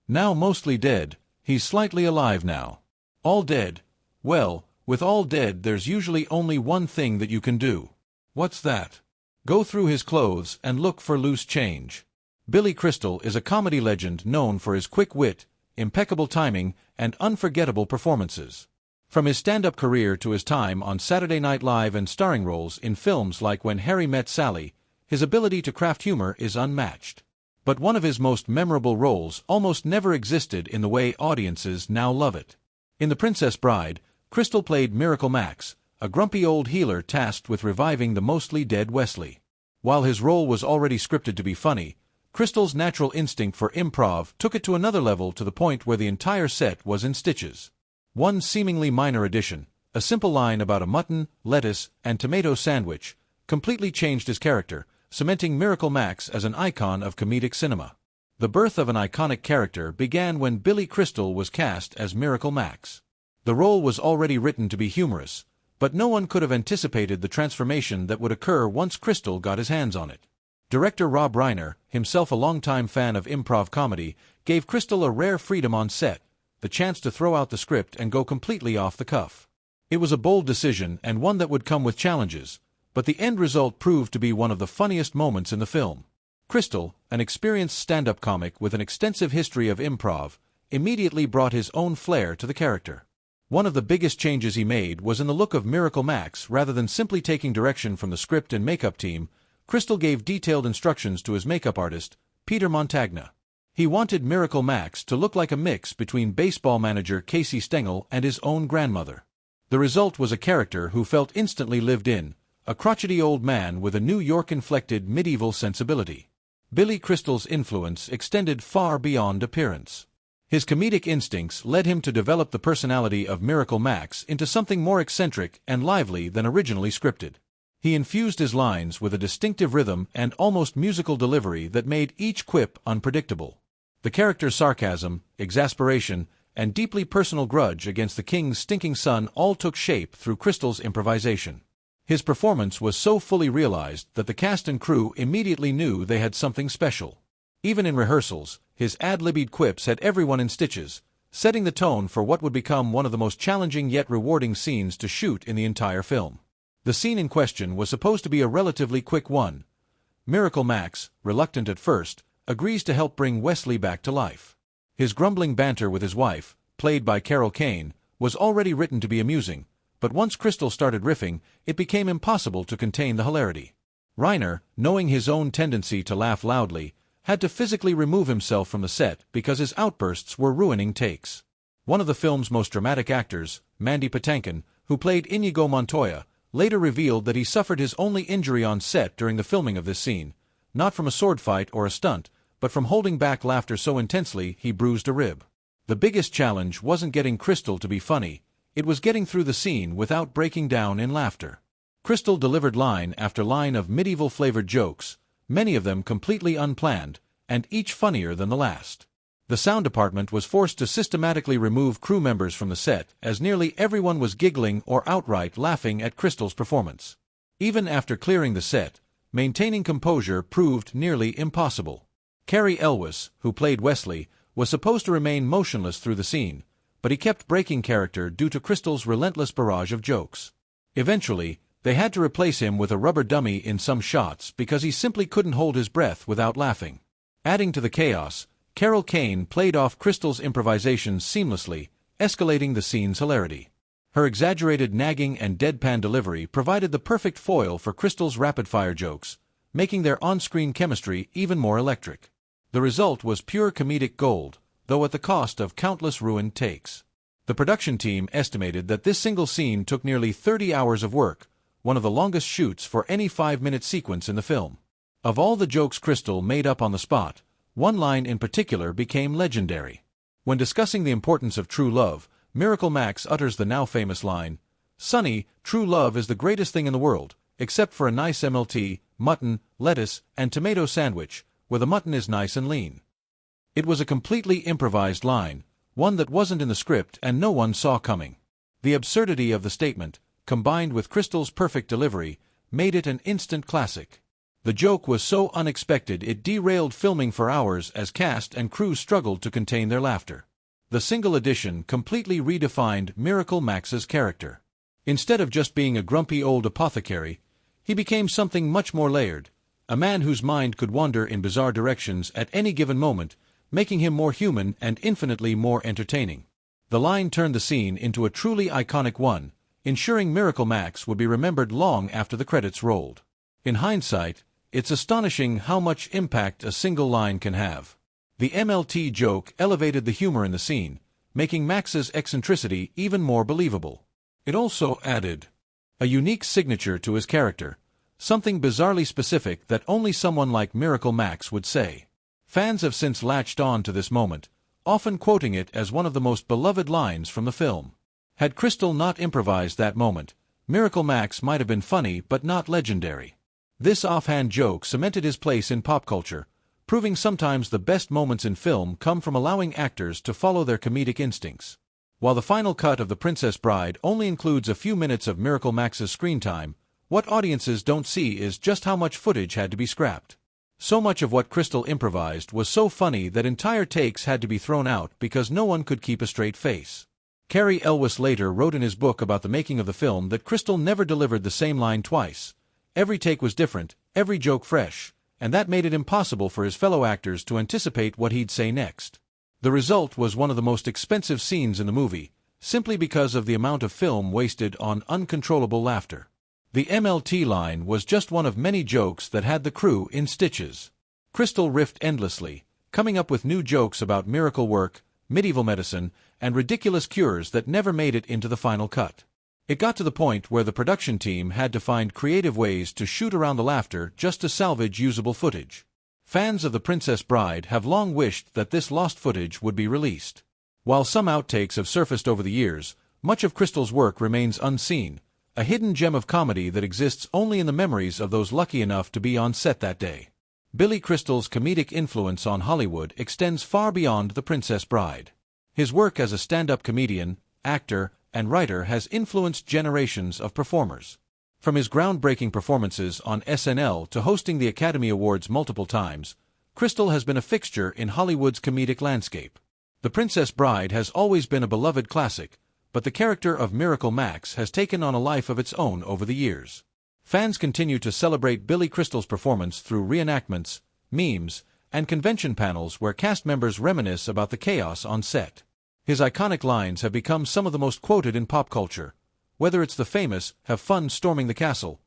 Now mostly dead, he's slightly alive now. All dead? Well, with all dead there's usually only one thing that you can do. What's that? Go through his clothes and look for loose change. Billy Crystal is a comedy legend known for his quick wit, impeccable timing, and unforgettable performances. From his stand-up career to his time on Saturday Night Live and starring roles in films like When Harry Met Sally, his ability to craft humor is unmatched. But one of his most memorable roles almost never existed in the way audiences now love it. In The Princess Bride, Crystal played Miracle Max, a grumpy old healer tasked with reviving the mostly dead Wesley. While his role was already scripted to be funny, Crystal's natural instinct for improv took it to another level, to the point where the entire set was in stitches. One seemingly minor addition, a simple line about a mutton, lettuce, and tomato sandwich, completely changed his character, cementing Miracle Max as an icon of comedic cinema. The birth of an iconic character began when Billy Crystal was cast as Miracle Max. The role was already written to be humorous, but no one could have anticipated the transformation that would occur once Crystal got his hands on it. Director Rob Reiner, himself a longtime fan of improv comedy, gave Crystal a rare freedom on set, the chance to throw out the script and go completely off the cuff. It was a bold decision and one that would come with challenges, but the end result proved to be one of the funniest moments in the film. Crystal, an experienced stand-up comic with an extensive history of improv, immediately brought his own flair to the character. One of the biggest changes he made was in the look of Miracle Max. Rather than simply taking direction from the script and makeup team, Crystal gave detailed instructions to his makeup artist, Peter Montagna. He wanted Miracle Max to look like a mix between baseball manager Casey Stengel and his own grandmother. The result was a character who felt instantly lived in, a crotchety old man with a New York-inflected medieval sensibility. Billy Crystal's influence extended far beyond appearance. His comedic instincts led him to develop the personality of Miracle Max into something more eccentric and lively than originally scripted. He infused his lines with a distinctive rhythm and almost musical delivery that made each quip unpredictable. The character's sarcasm, exasperation, and deeply personal grudge against the king's stinking son all took shape through Crystal's improvisation. His performance was so fully realized that the cast and crew immediately knew they had something special. Even in rehearsals, his ad-libbed quips had everyone in stitches, setting the tone for what would become one of the most challenging yet rewarding scenes to shoot in the entire film. The scene in question was supposed to be a relatively quick one. Miracle Max, reluctant at first, agrees to help bring Wesley back to life. His grumbling banter with his wife, played by Carol Kane, was already written to be amusing, but once Crystal started riffing, it became impossible to contain the hilarity. Reiner, knowing his own tendency to laugh loudly, had to physically remove himself from the set because his outbursts were ruining takes. One of the film's most dramatic actors, Mandy Patinkin, who played Inigo Montoya, later revealed that he suffered his only injury on set during the filming of this scene, not from a sword fight or a stunt, but from holding back laughter so intensely he bruised a rib. The biggest challenge wasn't getting Crystal to be funny, it was getting through the scene without breaking down in laughter. Crystal delivered line after line of medieval-flavored jokes, many of them completely unplanned, and each funnier than the last. The sound department was forced to systematically remove crew members from the set, as nearly everyone was giggling or outright laughing at Crystal's performance. Even after clearing the set, maintaining composure proved nearly impossible. Cary Elwes, who played Wesley, was supposed to remain motionless through the scene, but he kept breaking character due to Crystal's relentless barrage of jokes. Eventually, they had to replace him with a rubber dummy in some shots because he simply couldn't hold his breath without laughing. Adding to the chaos, Carol Kane played off Crystal's improvisations seamlessly, escalating the scene's hilarity. Her exaggerated nagging and deadpan delivery provided the perfect foil for Crystal's rapid-fire jokes, making their on-screen chemistry even more electric. The result was pure comedic gold, though at the cost of countless ruined takes. The production team estimated that this single scene took nearly 30 hours of work, one of the longest shoots for any 5-minute sequence in the film. Of all the jokes Crystal made up on the spot, one line in particular became legendary. When discussing the importance of true love, Miracle Max utters the now-famous line, "Sonny, true love is the greatest thing in the world, except for a nice MLT, mutton, lettuce, and tomato sandwich, where the mutton is nice and lean." It was a completely improvised line, one that wasn't in the script and no one saw coming. The absurdity of the statement, combined with Crystal's perfect delivery, made it an instant classic. The joke was so unexpected it derailed filming for hours as cast and crew struggled to contain their laughter. The single edition completely redefined Miracle Max's character. Instead of just being a grumpy old apothecary, he became something much more layered, a man whose mind could wander in bizarre directions at any given moment, making him more human and infinitely more entertaining. The line turned the scene into a truly iconic one, ensuring Miracle Max would be remembered long after the credits rolled. In hindsight, it's astonishing how much impact a single line can have. The MLT joke elevated the humor in the scene, making Max's eccentricity even more believable. It also added a unique signature to his character, something bizarrely specific that only someone like Miracle Max would say. Fans have since latched on to this moment, often quoting it as one of the most beloved lines from the film. Had Crystal not improvised that moment, Miracle Max might have been funny but not legendary. This offhand joke cemented his place in pop culture, proving sometimes the best moments in film come from allowing actors to follow their comedic instincts. While the final cut of The Princess Bride only includes a few minutes of Miracle Max's screen time, what audiences don't see is just how much footage had to be scrapped. So much of what Crystal improvised was so funny that entire takes had to be thrown out because no one could keep a straight face. Cary Elwes later wrote in his book about the making of the film that Crystal never delivered the same line twice. Every take was different, every joke fresh, and that made it impossible for his fellow actors to anticipate what he'd say next. The result was one of the most expensive scenes in the movie, simply because of the amount of film wasted on uncontrollable laughter. The MLT line was just one of many jokes that had the crew in stitches. Crystal riffed endlessly, coming up with new jokes about miracle work, medieval medicine, and ridiculous cures that never made it into the final cut. It got to the point where the production team had to find creative ways to shoot around the laughter just to salvage usable footage. Fans of The Princess Bride have long wished that this lost footage would be released. While some outtakes have surfaced over the years, much of Crystal's work remains unseen, a hidden gem of comedy that exists only in the memories of those lucky enough to be on set that day. Billy Crystal's comedic influence on Hollywood extends far beyond The Princess Bride. His work as a stand-up comedian, actor, and writer has influenced generations of performers. From his groundbreaking performances on SNL to hosting the Academy Awards multiple times, Crystal has been a fixture in Hollywood's comedic landscape. The Princess Bride has always been a beloved classic, but the character of Miracle Max has taken on a life of its own over the years. Fans continue to celebrate Billy Crystal's performance through reenactments, memes, and convention panels where cast members reminisce about the chaos on set. His iconic lines have become some of the most quoted in pop culture, whether it's the famous "Have fun storming the castle"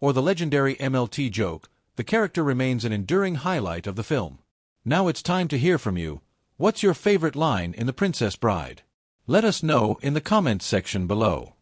or the legendary MLT joke. The character remains an enduring highlight of the film. Now it's time to hear from you. What's your favorite line in The Princess Bride? Let us know in the comments section below.